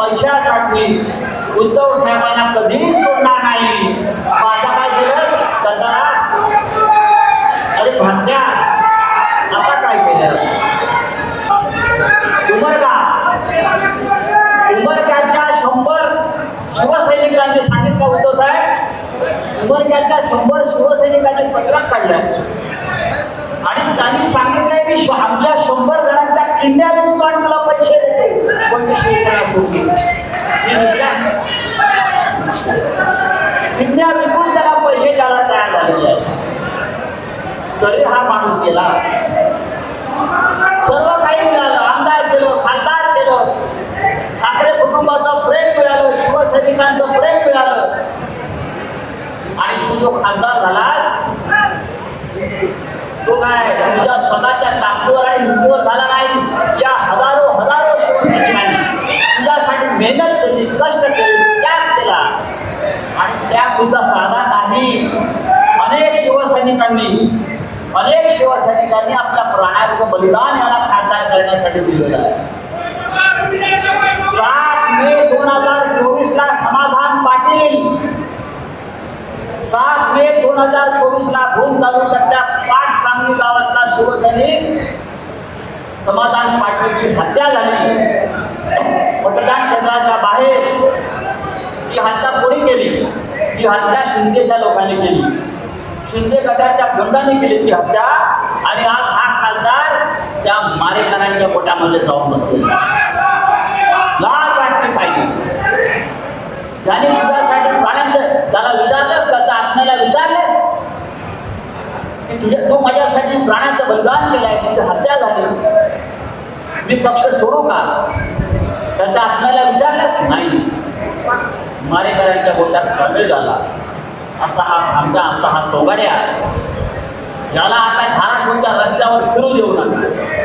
पैशासाठी उद्धव साहेबांना कधीच सोडणार नाही. आता काय केलं गद्दारा? अरे भात्या, आता काय केलं? उमरगाच्या 100 शिवसैनिकांनी सांगितलं उद्धव साहेब, उमरगाच्या 100 शिवसैनिकांनी पत्रक काढलं आणि त्यांनी सांगितलंय की आमच्या 100 जणांच्या किंड्या विकतो आणि तुला पैसे देतो. कोणती शिवसेना सोडली? किंड्या विकून त्याला पैसे द्यायला तयार झालेले आहेत. तरी हा माणूस गेला. सर्व काही मिळालं, आमदार केलं, खासदार केलं, ठाकरे कुटुंबाचं प्रेम मिळालं, शिवसैनिकांचं प्रेम मिळालं आणि तू जो खासदार झालास तो काय तुझ्या स्वतःच्या ताकदीवर आणि हिंदूवर झाला नाहीस. या हजारो शिवसैनिकांनी तुझ्यासाठी मेहनत केली, कष्ट केले, त्याग केला आणि त्याग सुद्धा साधा नाही. अनेक शिवसैनिकांनी आपल्या प्राणाचं बलिदान याला खासदार करण्यासाठी दिलेलं आहे. 7 मे 2024 ला समाधान पाटील, 7 मे 2024 ला भूम तालुक्यातल्या पाटसांगवी गावातला शिवसैनिक समाधान पाटीलची हत्या झाली. मतदान केंद्राच्या बाहेर ही हत्या कोणी केली? ही हत्या शिंदेच्या लोकांनी केली, शिंदे गटाच्या गुंडांनी केली ती हत्या. आणि आज हा खासदार त्या मारेकरांच्या पोटामध्ये जाऊन बसले. लाज वाटली पाहिजे. ज्याने तुझ्यासाठी प्राणांत त्याला विचारलंस, त्याचा आत्म्याला विचारलेस की तू माझ्यासाठी प्राणाचं बलिदान केलंय, तुझी हत्या झाली, मी पक्ष सोडू का? त्याच्या आत्म्याला विचारलंस? नाही. मारेकरांच्या बोटात सामील झाला. असा हा सोगाड्या, याला आता धाराशिवच्या रस्त्यावर फिरू देऊ नका.